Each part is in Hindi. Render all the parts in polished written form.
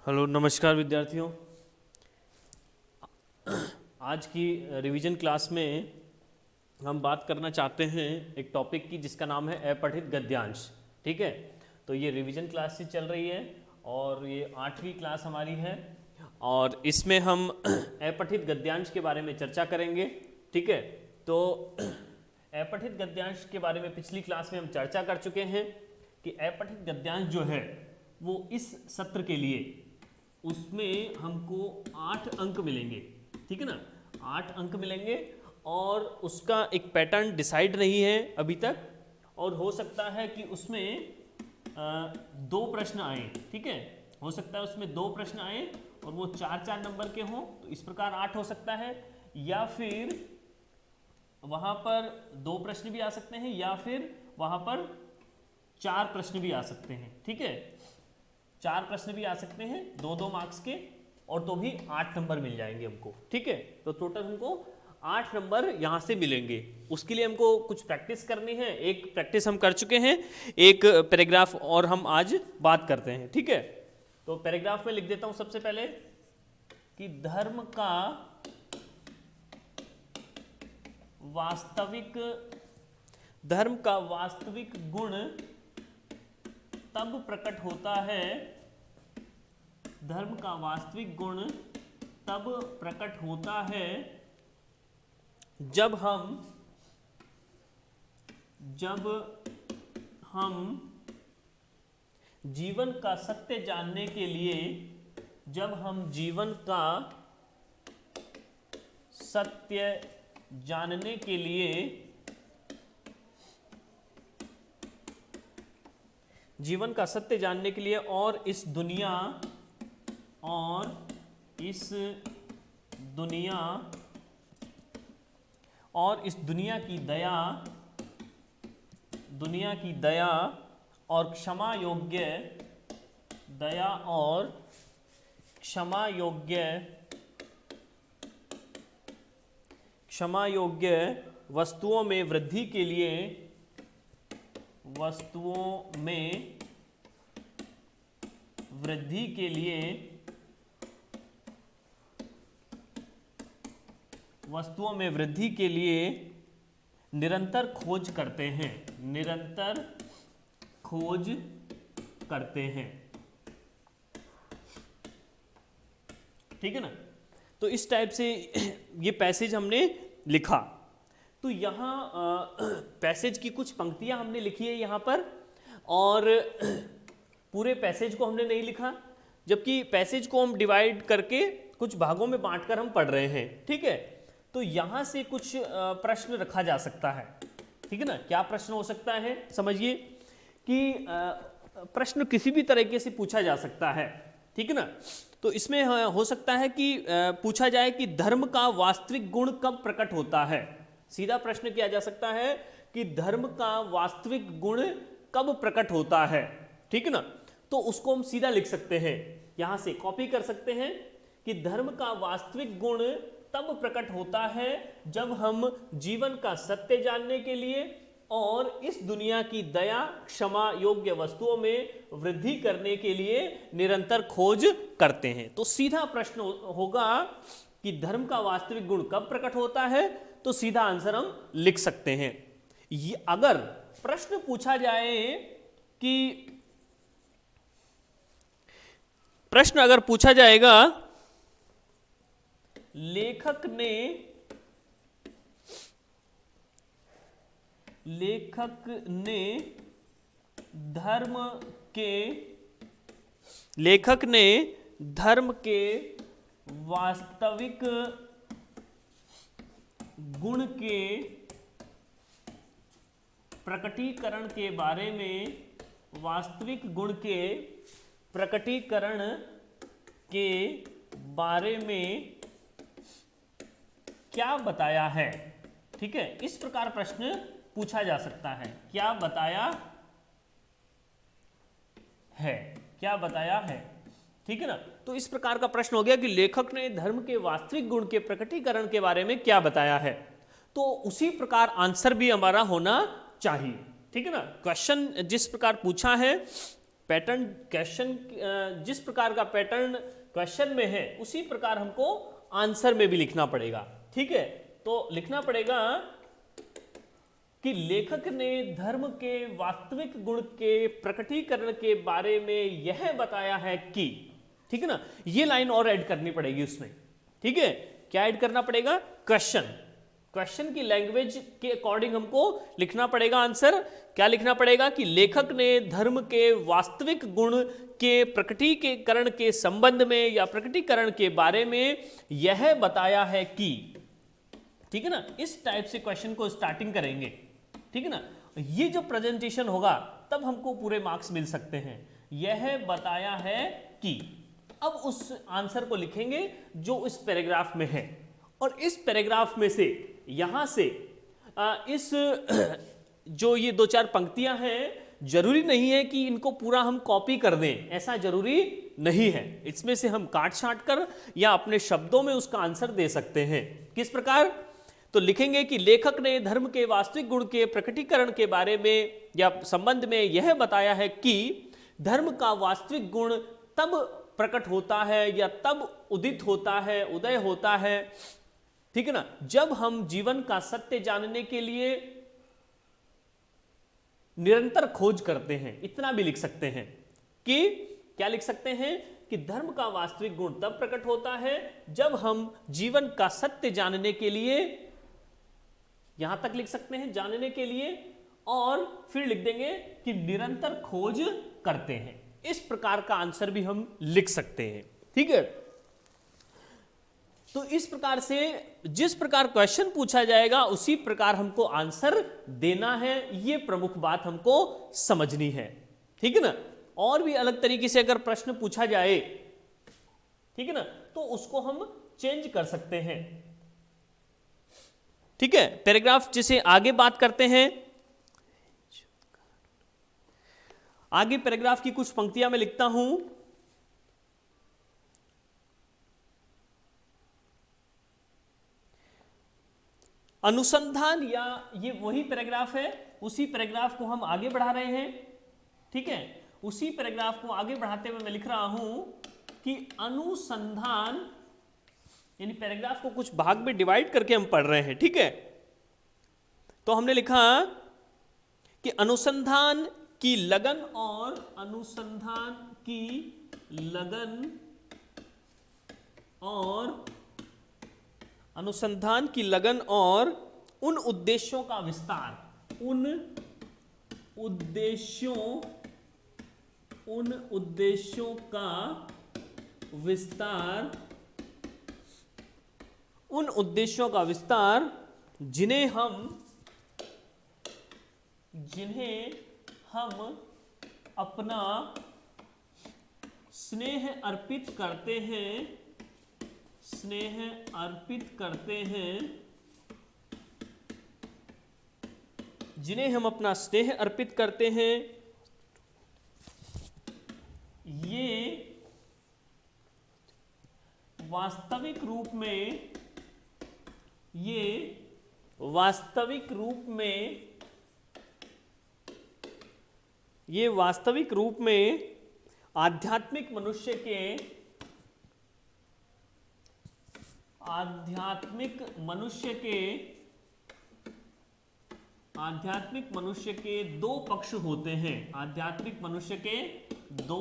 हेलो नमस्कार विद्यार्थियों। आज की रिवीजन क्लास में हम बात करना चाहते हैं एक टॉपिक की जिसका नाम है अपठित गद्यांश। ठीक है, तो ये रिवीजन क्लास से चल रही है और ये 8वीं क्लास हमारी है और इसमें हम अपठित गद्यांश के बारे में चर्चा करेंगे। ठीक है, तो अपठित गद्यांश के बारे में पिछली क्लास में हम चर्चा कर चुके हैं कि अपठित गद्यांश जो है वो इस सत्र के लिए उसमें हमको 8 अंक मिलेंगे। ठीक है ना, 8 अंक मिलेंगे और उसका एक पैटर्न डिसाइड नहीं है अभी तक और हो सकता है कि उसमें 2 प्रश्न आए। ठीक है, हो सकता है उसमें 2 प्रश्न आए और वो 4-4 नंबर के हों, तो इस प्रकार 8 हो सकता है, या फिर वहाँ पर 2 प्रश्न भी आ सकते हैं या फिर वहाँ पर 4 प्रश्न भी आ सकते हैं। ठीक है, 4 प्रश्न भी आ सकते हैं 2-2 मार्क्स के, और तो भी 8 नंबर मिल जाएंगे हमको। ठीक है, तो टोटल हमको 8 नंबर यहाँ से मिलेंगे। उसके लिए हमको कुछ प्रैक्टिस करनी है। एक प्रैक्टिस हम कर चुके हैं, एक पैराग्राफ और हम आज बात करते हैं। ठीक है, तो पैराग्राफ में लिख देता हूँ सबसे पहले कि धर्म का वास्तविक गुण तब प्रकट होता है, धर्म का वास्तविक गुण तब प्रकट होता है जब हम जीवन का सत्य जानने के लिए, जब हम जीवन का सत्य जानने के लिए, जीवन का सत्य जानने के लिए और इस दुनिया की दया और क्षमा योग्य वस्तुओं में वृद्धि के लिए, निरंतर खोज करते हैं। ठीक है ना, तो इस टाइप से ये पैसेज हमने लिखा। तो यहाँ पैसेज की कुछ पंक्तियां हमने लिखी है यहाँ पर, और पूरे पैसेज को हमने नहीं लिखा, जबकि पैसेज को हम डिवाइड करके कुछ भागों में बांटकर हम पढ़ रहे हैं। ठीक है, तो यहाँ से कुछ प्रश्न रखा जा सकता है। ठीक है ना, क्या प्रश्न हो सकता है समझिए कि प्रश्न किसी भी तरीके से पूछा जा सकता है। ठीक है ना, तो इसमें हो सकता है कि पूछा जाए कि धर्म का वास्तविक गुण कब प्रकट होता है। सीधा प्रश्न किया जा सकता है कि धर्म का वास्तविक गुण कब प्रकट होता है। ठीक है ना, तो उसको हम सीधा लिख सकते हैं, यहां से कॉपी कर सकते हैं कि धर्म का वास्तविक गुण तब प्रकट होता है जब हम जीवन का सत्य जानने के लिए और इस दुनिया की दया क्षमा योग्य वस्तुओं में वृद्धि करने के लिए निरंतर खोज करते हैं। तो सीधा प्रश्न होगा कि धर्म का वास्तविक गुण कब प्रकट होता है, तो सीधा आंसर हम लिख सकते हैं। ये अगर प्रश्न पूछा जाए कि प्रश्न अगर पूछा जाएगा लेखक ने धर्म के वास्तविक गुण के प्रकटीकरण के बारे में, वास्तविक गुण के प्रकटीकरण के बारे में क्या बताया है। ठीक है, इस प्रकार प्रश्न पूछा जा सकता है, क्या बताया है। ठीक है ना, तो इस प्रकार का प्रश्न हो गया कि लेखक ने धर्म के वास्तविक गुण के प्रकटीकरण के बारे में क्या बताया है। तो उसी प्रकार आंसर भी हमारा होना चाहिए। ठीक है ना, क्वेश्चन जिस प्रकार पूछा है पैटर्न क्वेश्चन, जिस प्रकार का पैटर्न क्वेश्चन में है उसी प्रकार हमको आंसर में भी लिखना पड़ेगा। ठीक है, तो लिखना पड़ेगा कि लेखक ने धर्म के वास्तविक गुण के प्रकटीकरण के बारे में यह बताया है कि, ठीक है ना, ये लाइन और ऐड करनी पड़ेगी उसमें। ठीक है, क्या ऐड करना पड़ेगा? क्वेश्चन की लैंग्वेज के अकॉर्डिंग हमको लिखना पड़ेगा आंसर। क्या लिखना पड़ेगा? कि लेखक ने धर्म के वास्तविक गुण के प्रकटीकरण के संबंध में या प्रकटीकरण के बारे में यह बताया है कि, ठीक है ना, इस टाइप से क्वेश्चन को स्टार्टिंग करेंगे। ठीक है ना, ये जब प्रेजेंटेशन होगा तब हमको पूरे मार्क्स मिल सकते हैं। यह बताया है कि, अब उस आंसर को लिखेंगे जो इस पैराग्राफ में है, और इस पैराग्राफ में से यहां से इस जो ये 2-4 पंक्तियां हैं, जरूरी नहीं है कि इनको पूरा हम कॉपी कर दें, ऐसा जरूरी नहीं है। इसमें से हम काट छांट कर या अपने शब्दों में उसका आंसर दे सकते हैं। किस प्रकार? तो लिखेंगे कि लेखक ने धर्म के वास्तविक गुण के प्रकटीकरण के बारे में या संबंध में यह बताया है कि धर्म का वास्तविक गुण तब प्रकट होता है या तब उदित होता है, उदय होता है, ठीक है ना, जब हम जीवन का सत्य जानने के लिए निरंतर खोज करते हैं। इतना भी लिख सकते हैं कि, क्या लिख सकते हैं? कि धर्म का वास्तविक गुण तब प्रकट होता है जब हम जीवन का सत्य जानने के लिए, यहां तक लिख सकते हैं, जानने के लिए, और फिर लिख देंगे कि निरंतर खोज करते हैं। इस प्रकार का आंसर भी हम लिख सकते हैं। ठीक है, तो इस प्रकार से जिस प्रकार क्वेश्चन पूछा जाएगा उसी प्रकार हमको आंसर देना है। ये प्रमुख बात हमको समझनी है। ठीक है ना, और भी अलग तरीके से अगर प्रश्न पूछा जाए, ठीक है ना, तो उसको हम चेंज कर सकते हैं। ठीक है, पैराग्राफ जैसे आगे बात करते हैं, आगे पैराग्राफ की कुछ पंक्तियां मैं लिखता हूं। अनुसंधान, या ये वही पैराग्राफ है, उसी पैराग्राफ को हम आगे बढ़ा रहे हैं। ठीक है, उसी पैराग्राफ को आगे बढ़ाते हुए मैं लिख रहा हूं कि अनुसंधान, यानी पैराग्राफ को कुछ भाग में डिवाइड करके हम पढ़ रहे हैं। ठीक है, तो हमने लिखा कि अनुसंधान की लगन और अनुसंधान की लगन और अनुसंधान की लगन और उन उद्देश्यों का विस्तार, उन उद्देश्यों का विस्तार, उन उद्देश्यों का विस्तार जिन्हें हम अपना स्नेह अर्पित करते हैं, स्नेह अर्पित करते हैं, जिन्हें हम अपना स्नेह अर्पित करते हैं, ये वास्तविक रूप में, ये वास्तविक रूप में, ये वास्तविक रूप में आध्यात्मिक मनुष्य के, आध्यात्मिक मनुष्य के दो पक्ष होते हैं, आध्यात्मिक मनुष्य के दो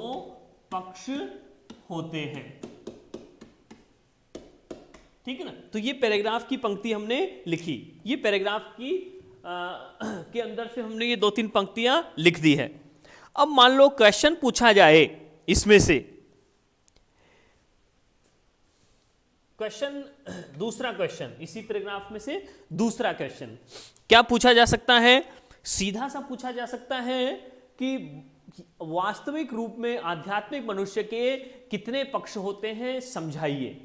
पक्ष होते हैं। ठीक है ना, तो ये पैराग्राफ की पंक्ति हमने लिखी। ये पैराग्राफ की के अंदर से हमने ये 2-3 पंक्तियां लिख दी है। अब मान लो क्वेश्चन पूछा जाए इसमें से, क्वेश्चन, दूसरा क्वेश्चन, इसी पैराग्राफ में से दूसरा क्वेश्चन क्या पूछा जा सकता है? सीधा सा पूछा जा सकता है कि वास्तविक रूप में आध्यात्मिक मनुष्य के कितने पक्ष होते हैं, समझाइए।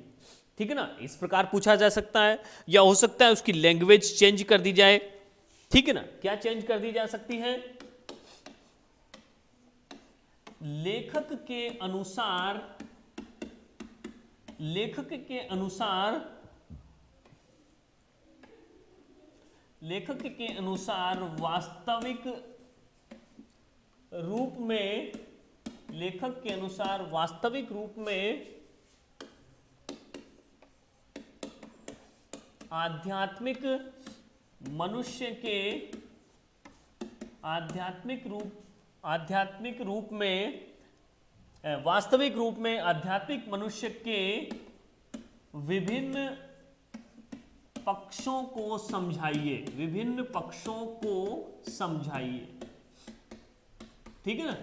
ठीक है ना, इस प्रकार पूछा जा सकता है, या हो सकता है उसकी लैंग्वेज चेंज कर दी जाए। ठीक है ना, क्या चेंज कर दी जा सकती है? लेखक के अनुसार, लेखक के अनुसार, लेखक के अनुसार वास्तविक रूप में लेखक के अनुसार वास्तविक रूप में आध्यात्मिक मनुष्य के आध्यात्मिक रूप में वास्तविक रूप में आध्यात्मिक मनुष्य के विभिन्न पक्षों को समझाइए, विभिन्न पक्षों को समझाइए। ठीक है ना।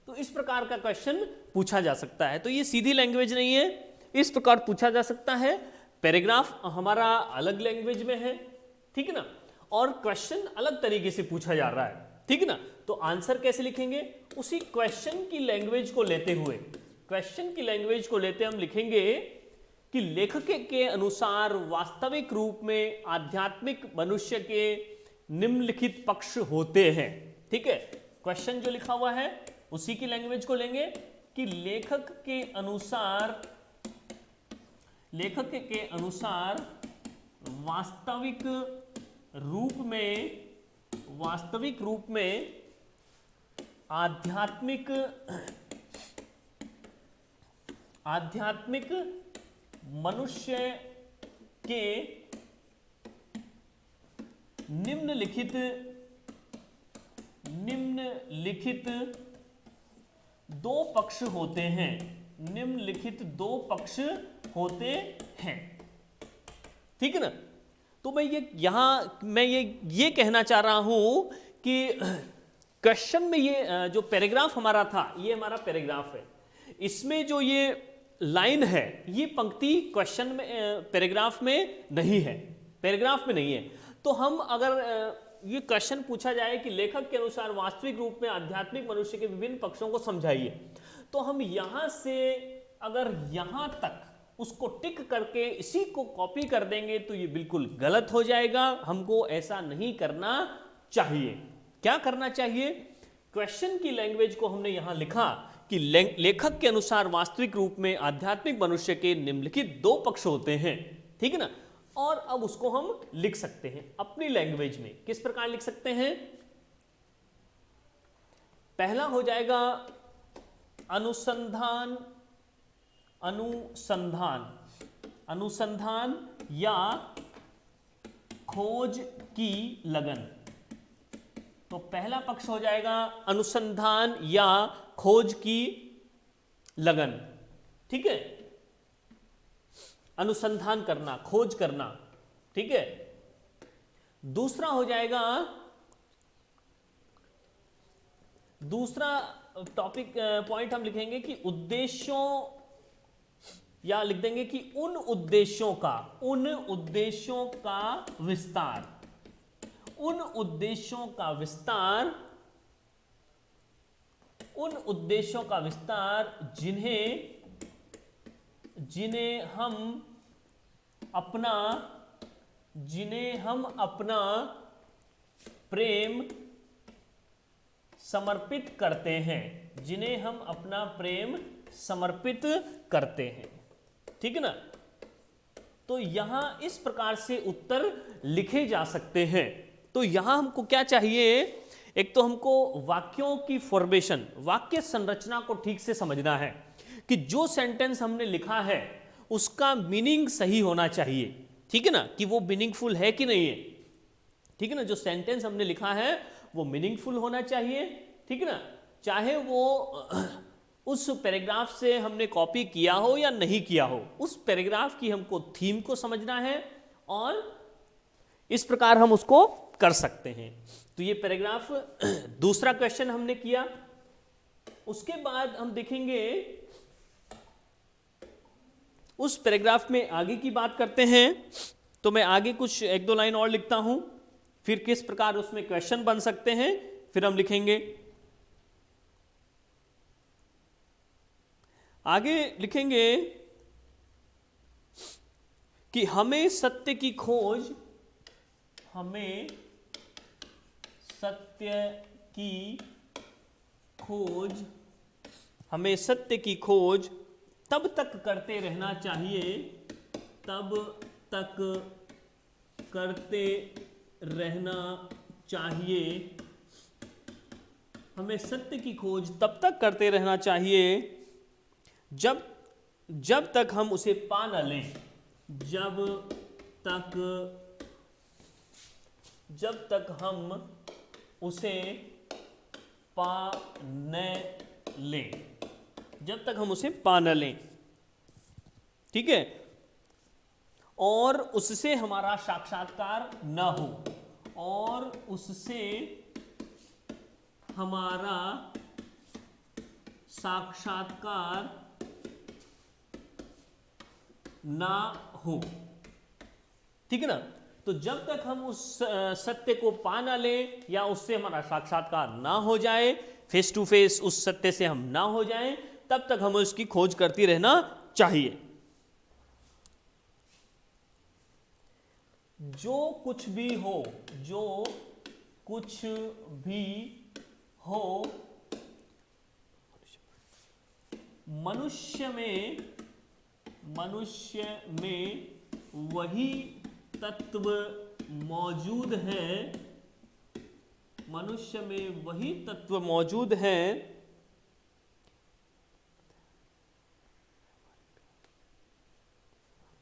तो इस प्रकार का क्वेश्चन पूछा जा सकता है। तो ये सीधी लैंग्वेज नहीं है, इस प्रकार पूछा जा सकता है। पैराग्राफ हमारा अलग लैंग्वेज में है, ठीक है ना, और क्वेश्चन अलग तरीके से पूछा जा रहा है, ठीक है ना। तो आंसर कैसे लिखेंगे, उसी क्वेश्चन की लैंग्वेज को लेते हुए, क्वेश्चन की लैंग्वेज को लेते हम लिखेंगे कि लेखक के अनुसार वास्तविक रूप में आध्यात्मिक मनुष्य के निम्नलिखित पक्ष होते हैं। ठीक है, क्वेश्चन जो लिखा हुआ है उसी की लैंग्वेज को लेंगे कि लेखक के अनुसार वास्तविक रूप में आध्यात्मिक मनुष्य के निम्नलिखित दो पक्ष होते हैं, निम्नलिखित दो पक्ष होते हैं। ठीक है ना। तो मैं ये कहना चाह रहा हूं कि क्वेश्चन में ये जो पैराग्राफ हमारा था, ये हमारा पैराग्राफ है, इसमें जो ये लाइन है ये पंक्ति क्वेश्चन में पैराग्राफ में नहीं है, पैराग्राफ में नहीं है। तो हम अगर ये क्वेश्चन पूछा जाए कि लेखक के अनुसार वास्तविक रूप में आध्यात्मिक मनुष्य के विभिन्न पक्षों को समझाइए, तो हम यहां से अगर यहां तक उसको टिक करके इसी को कॉपी कर देंगे तो ये बिल्कुल गलत हो जाएगा। हमको ऐसा नहीं करना चाहिए। क्या करना चाहिए, क्वेश्चन की लैंग्वेज को हमने यहां लिखा कि लेखक के अनुसार वास्तविक रूप में आध्यात्मिक मनुष्य के निम्नलिखित दो पक्ष होते हैं। ठीक है ना। और अब उसको हम लिख सकते हैं अपनी लैंग्वेज में। किस प्रकार लिख सकते हैं, पहला हो जाएगा अनुसंधान या खोज की लगन। तो पहला पक्ष हो जाएगा अनुसंधान या खोज की लगन। ठीक है, अनुसंधान करना, खोज करना। ठीक है। दूसरा हो जाएगा, दूसरा टॉपिक पॉइंट हम लिखेंगे कि उद्देश्यों, या लिख देंगे कि उन उद्देश्यों का विस्तार, उन उद्देश्यों का विस्तार जिन्हें हम अपना प्रेम समर्पित करते हैं, जिन्हें हम अपना प्रेम समर्पित करते हैं। ठीक है ना। तो यहां इस प्रकार से उत्तर लिखे जा सकते हैं। तो यहां हमको क्या चाहिए, एक तो हमको वाक्यों की फॉर्मेशन, वाक्य संरचना को ठीक से समझना है कि जो सेंटेंस हमने लिखा है उसका मीनिंग सही होना चाहिए। ठीक है ना, कि वो मीनिंगफुल है कि नहीं है। ठीक है ना, जो सेंटेंस हमने लिखा है वो मीनिंगफुल होना चाहिए। ठीक है ना, चाहे वो उस पैराग्राफ से हमने कॉपी किया हो या नहीं किया हो, उस पैराग्राफ की हमको थीम को समझना है और इस प्रकार हम उसको कर सकते हैं। तो ये पैराग्राफ दूसरा क्वेश्चन हमने किया। उसके बाद हम देखेंगे, उस पैराग्राफ में आगे की बात करते हैं। तो मैं आगे कुछ एक दो लाइन और लिखता हूं, फिर किस प्रकार उसमें क्वेश्चन बन सकते हैं फिर हम लिखेंगे। आगे लिखेंगे कि हमें सत्य की खोज तब तक करते रहना चाहिए हमें सत्य की खोज तब तक करते रहना चाहिए जब तक हम उसे पा न लें, जब तक हम उसे पा न लें, जब तक हम उसे पा न लें, ठीक है, और उससे हमारा साक्षात्कार न हो, और उससे हमारा साक्षात्कार ना हो, ठीक है ना। तो जब तक हम उस सत्य को पा ना लें या उससे हमारा साक्षात्कार ना हो जाए, फेस टू फेस उस सत्य से हम ना हो जाएं, तब तक हमें उसकी खोज करती रहना चाहिए। जो कुछ भी हो, जो कुछ भी हो, मनुष्य में वही तत्व मौजूद है, मनुष्य में वही तत्व मौजूद है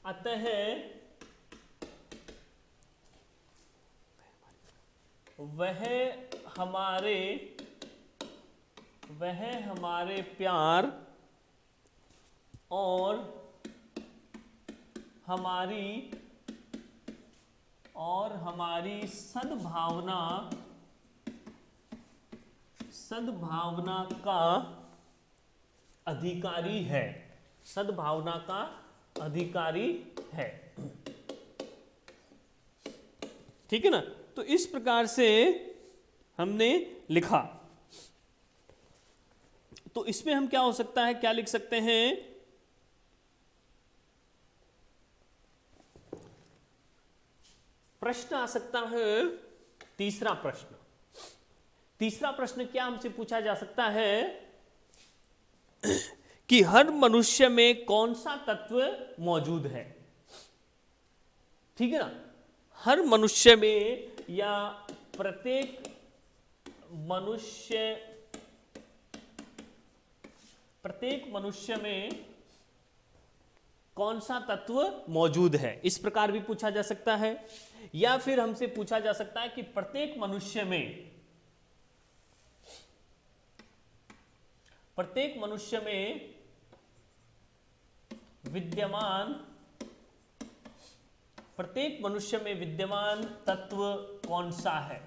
अतः वह हमारे प्यार और हमारी सद्भावना का अधिकारी है, सद्भावना का अधिकारी है, ठीक है ना। तो इस प्रकार से हमने लिखा। तो इसमें हम क्या हो सकता है, क्या लिख सकते हैं, प्रश्न आ सकता है। तीसरा प्रश्न क्या हमसे पूछा जा सकता है कि हर मनुष्य में कौन सा तत्व मौजूद है, ठीक है ना। हर मनुष्य में या प्रत्येक मनुष्य में कौन सा तत्व मौजूद है, इस प्रकार भी पूछा जा सकता है। या फिर हमसे पूछा जा सकता है कि प्रत्येक मनुष्य में विद्यमान तत्व कौन सा है,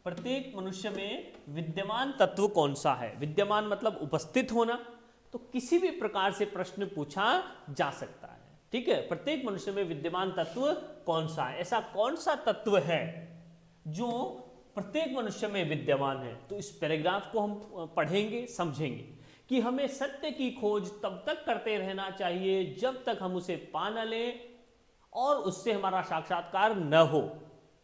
प्रत्येक मनुष्य में विद्यमान तत्व कौन सा है। विद्यमान मतलब उपस्थित होना, तो किसी भी प्रकार से प्रश्न पूछा जा सकता है, ठीक है। प्रत्येक मनुष्य में विद्यमान तत्व कौन सा है, ऐसा कौन सा तत्व है जो प्रत्येक मनुष्य में विद्यमान है। तो इस पैराग्राफ को हम पढ़ेंगे, समझेंगे कि हमें सत्य की खोज तब तक करते रहना चाहिए जब तक हम उसे पा न लें और उससे हमारा साक्षात्कार न हो।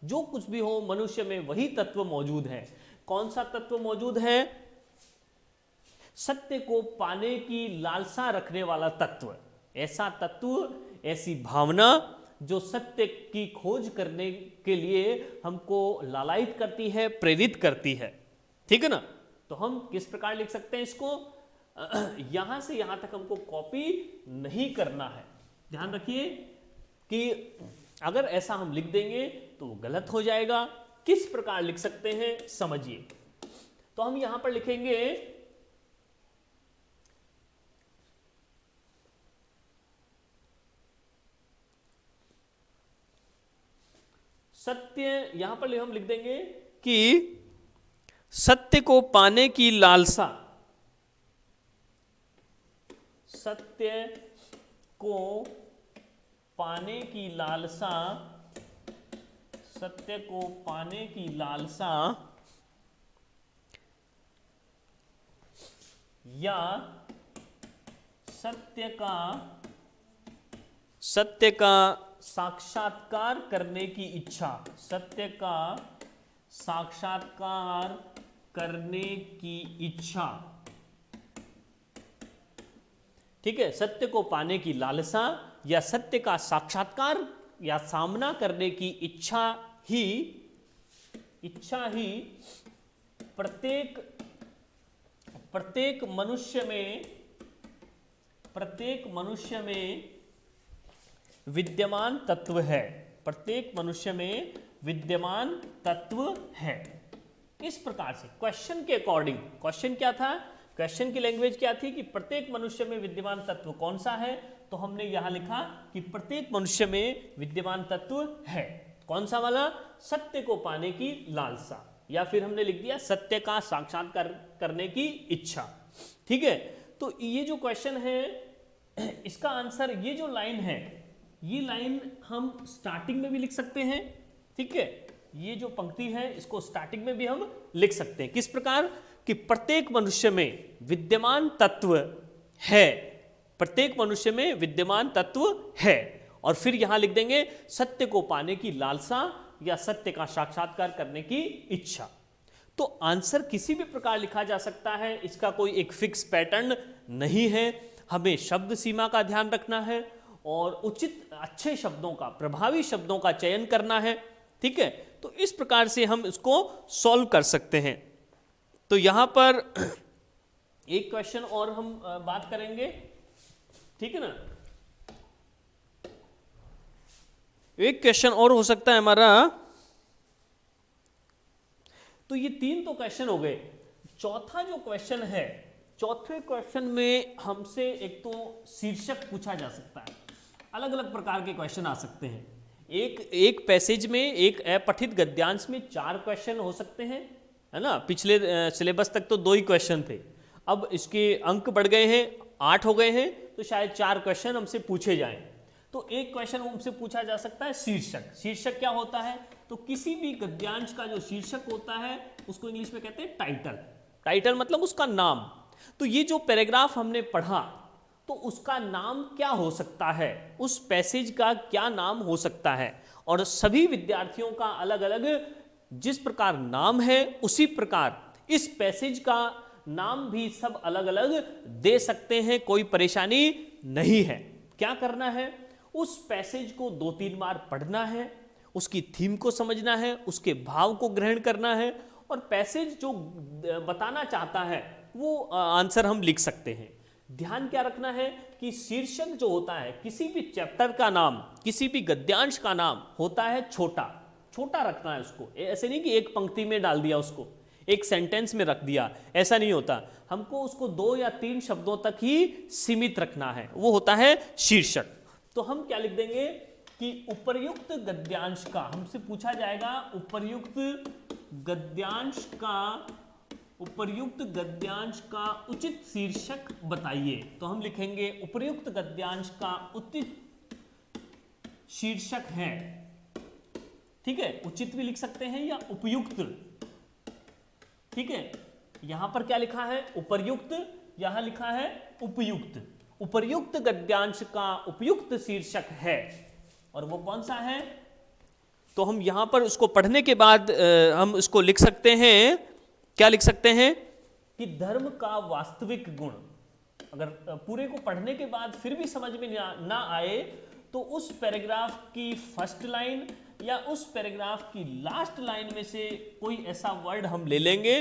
जो कुछ भी हो, मनुष्य में वही तत्व मौजूद है। कौन सा तत्व मौजूद है? सत्य को पाने की लालसा रखने वाला तत्व, ऐसा तत्व, ऐसी भावना जो सत्य की खोज करने के लिए हमको लालायित करती है, प्रेरित करती है, ठीक है ना। तो हम किस प्रकार लिख सकते हैं इसको? यहां से यहां तक हमको कॉपी नहीं करना है। ध्यान रखिए कि अगर ऐसा हम लिख देंगे तो वो गलत हो जाएगा। किस प्रकार लिख सकते हैं समझिए। तो हम यहां पर लिखेंगे सत्य, यहां पर हम लिख देंगे कि सत्य को पाने की लालसा, सत्य को पाने की लालसा, सत्य को पाने की लालसा या सत्य का साक्षात्कार करने की इच्छा, सत्य का साक्षात्कार करने की इच्छा, ठीक है। सत्य को पाने की लालसा या सत्य का साक्षात्कार या सामना करने की इच्छा ही प्रत्येक मनुष्य में विद्यमान तत्व है, प्रत्येक मनुष्य में विद्यमान तत्व है। इस प्रकार से क्वेश्चन के अकॉर्डिंग, क्वेश्चन क्या था, क्वेश्चन की लैंग्वेज क्या थी कि प्रत्येक मनुष्य में विद्यमान तत्व कौन सा है, तो हमने यहां लिखा कि प्रत्येक मनुष्य में विद्यमान तत्व है कौन सा वाला, सत्य को पाने की लालसा, या फिर हमने लिख दिया सत्य का साक्षात्कार करने की इच्छा। ठीक है, तो ये जो क्वेश्चन है इसका आंसर, ये जो लाइन है, ये लाइन हम स्टार्टिंग में भी लिख सकते हैं। ठीक है, ये जो पंक्ति है इसको स्टार्टिंग में भी हम लिख सकते हैं। किस प्रकार कि प्रत्येक मनुष्य में विद्यमान तत्व है, प्रत्येक मनुष्य में विद्यमान तत्व है, और फिर यहां लिख देंगे सत्य को पाने की लालसा या सत्य का साक्षात्कार करने की इच्छा। तो आंसर किसी भी प्रकार लिखा जा सकता है, इसका कोई एक फिक्स पैटर्न नहीं है। हमें शब्द सीमा का ध्यान रखना है और उचित अच्छे शब्दों का, प्रभावी शब्दों का चयन करना है। ठीक है, तो इस प्रकार से हम इसको सॉल्व कर सकते हैं। तो यहां पर एक क्वेश्चन और हम बात करेंगे। ठीक है ना, एक क्वेश्चन और हो सकता है हमारा। तो ये 3 तो क्वेश्चन हो गए। चौथा जो क्वेश्चन है, चौथे क्वेश्चन में हमसे एक तो शीर्षक पूछा जा सकता है। अलग अलग प्रकार के क्वेश्चन आ सकते हैं। एक पैसेज में, एक अपठित गद्यांश में 4 क्वेश्चन हो सकते हैं, है ना। पिछले सिलेबस तक तो 2 ही क्वेश्चन थे, अब इसके अंक बढ़ गए हैं, 8 हो गए हैं, तो शायद 4 क्वेश्चन हमसे पूछे जाएं। तो एक क्वेश्चन हमसे पूछा जा सकता है शीर्षक। शीर्षक क्या होता है, तो किसी भी गद्यांश का जो शीर्षक होता है उसको इंग्लिश में कहते हैं टाइटल। टाइटल मतलब उसका नाम। तो ये जो पैराग्राफ हमने पढ़ा, तो उसका नाम क्या हो सकता है, उस पैसेज का क्या नाम हो सकता है। और सभी विद्यार्थियों का अलग अलग जिस प्रकार नाम है, उसी प्रकार इस पैसेज का नाम भी सब अलग अलग दे सकते हैं, कोई परेशानी नहीं है। क्या करना है, उस पैसेज को 2-3 बार पढ़ना है, उसकी थीम को समझना है, उसके भाव को ग्रहण करना है, और पैसेज जो बताना चाहता है वो आंसर हम लिख सकते हैं। ध्यान क्या रखना है कि शीर्षक जो होता है, किसी भी चैप्टर का नाम, किसी भी गद्यांश का नाम होता है छोटा। छोटा रखना है उसको, ऐसे नहीं कि एक पंक्ति में डाल दिया उसको, एक सेंटेंस में रख दिया, ऐसा नहीं होता। हमको उसको 2 या 3 शब्दों तक ही सीमित रखना है, वो होता है शीर्षक। तो हम क्या लिख देंगे कि उपर्युक्त गद्यांश का, हमसे पूछा जाएगा उपर्युक्त गद्यांश का उचित शीर्षक बताइए। तो हम लिखेंगे उपर्युक्त गद्यांश का उचित शीर्षक है। ठीक है, उचित भी लिख सकते हैं या उपयुक्त। ठीक है, यहां पर क्या लिखा है, उपर्युक्त, यहां लिखा है उपयुक्त। उपर्युक्त गद्यांश का उपयुक्त शीर्षक है, और वो कौन सा है। तो हम यहां पर उसको पढ़ने के बाद हम इसको लिख सकते हैं, क्या लिख सकते हैं कि धर्म का वास्तविक गुण। अगर पूरे को पढ़ने के बाद फिर भी समझ में ना आए, तो उस पैराग्राफ की फर्स्ट लाइन या उस पैराग्राफ की लास्ट लाइन में से कोई ऐसा वर्ड हम ले लेंगे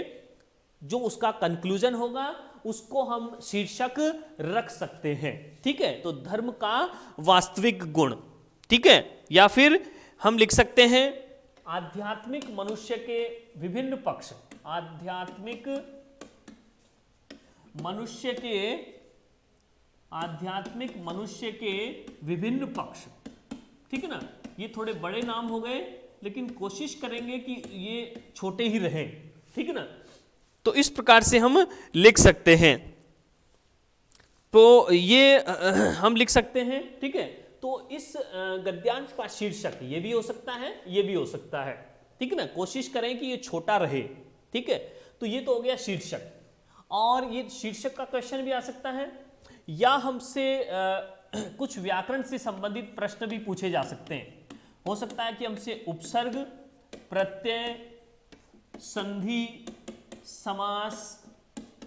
जो उसका कंक्लूजन होगा, उसको हम शीर्षक रख सकते हैं। ठीक है, तो धर्म का वास्तविक गुण। ठीक है, या फिर हम लिख सकते हैं आध्यात्मिक मनुष्य के विभिन्न पक्ष। आध्यात्मिक मनुष्य के विभिन्न पक्ष। ठीक है ना, ये थोड़े बड़े नाम हो गए, लेकिन कोशिश करेंगे कि ये छोटे ही रहें। ठीक है ना, तो इस प्रकार से हम लिख सकते हैं। तो ये हम लिख सकते हैं। ठीक है, तो इस गद्यांश का शीर्षक ये भी हो सकता है, ये भी हो सकता है। ठीक है ना, कोशिश करें कि ये छोटा रहे। ठीक है, तो ये तो हो गया शीर्षक। और ये शीर्षक का क्वेश्चन भी आ सकता है, या हमसे कुछ व्याकरण से संबंधित प्रश्न भी पूछे जा सकते हैं। हो सकता है कि हमसे उपसर्ग, प्रत्यय, संधि, समास,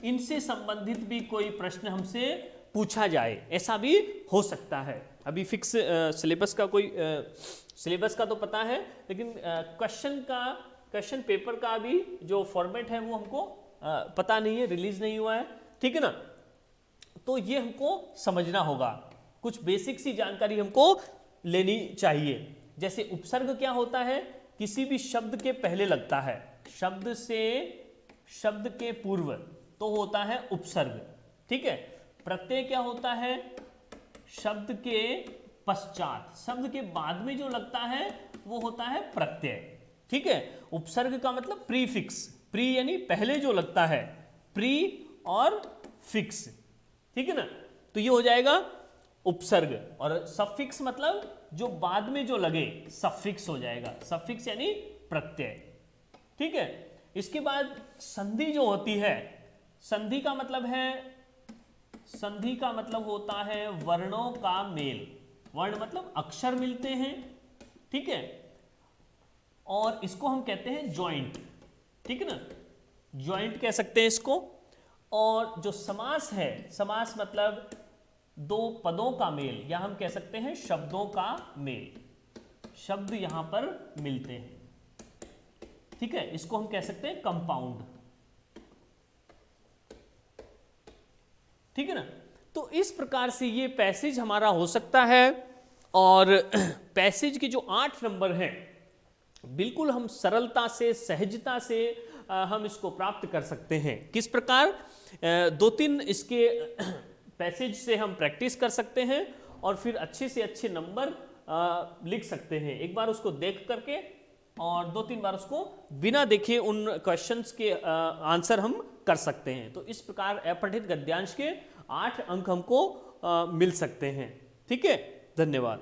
इनसे संबंधित भी कोई प्रश्न हमसे पूछा जाए, ऐसा भी हो सकता है। अभी फिक्स सिलेबस का तो पता है, लेकिन क्वेश्चन का क्वेश्चन पेपर का अभी जो फॉर्मेट है वो हमको पता नहीं है, रिलीज नहीं हुआ है, ठीक है ना। तो ये हमको समझना होगा, कुछ बेसिक सी जानकारी हमको लेनी चाहिए। जैसे उपसर्ग क्या होता है, किसी भी शब्द के पहले लगता है, शब्द से शब्द के पूर्व तो होता है उपसर्ग, ठीक है। प्रत्यय क्या होता है, शब्द के पश्चात, शब्द के बाद में जो लगता है वो होता है प्रत्यय, ठीक है। उपसर्ग का मतलब प्रीफिक्स, प्री यानी पहले जो लगता है, प्री और फिक्स, ठीक है ना। तो ये हो जाएगा उपसर्ग, और सफिक्स मतलब जो बाद में जो लगे, सफिक्स हो जाएगा, सफिक्स यानी प्रत्यय, ठीक है। इसके बाद संधि जो होती है, संधि का मतलब है, संधि का मतलब होता है वर्णों का मेल, वर्ण मतलब अक्षर मिलते हैं, ठीक है, और इसको हम कहते हैं जॉइंट, ठीक है ना, जॉइंट कह सकते हैं इसको। और जो समास है, समास मतलब दो पदों का मेल, या हम कह सकते हैं शब्दों का मेल, शब्द यहां पर मिलते हैं, ठीक है, इसको हम कह सकते हैं कंपाउंड, ठीक है ना। तो इस प्रकार से ये पैसेज हमारा हो सकता है, और पैसेज के जो 8 नंबर हैं बिल्कुल हम सरलता से, सहजता से हम इसको प्राप्त कर सकते हैं। किस प्रकार, 2-3 इसके पैसेज से हम प्रैक्टिस कर सकते हैं और फिर अच्छे से अच्छे नंबर लिख सकते हैं। एक बार उसको देख करके और 2-3 बार उसको बिना देखे उन क्वेश्चंस के आंसर हम कर सकते हैं। तो इस प्रकार अपठित गद्यांश के 8 अंक हमको मिल सकते हैं, ठीक है। धन्यवाद।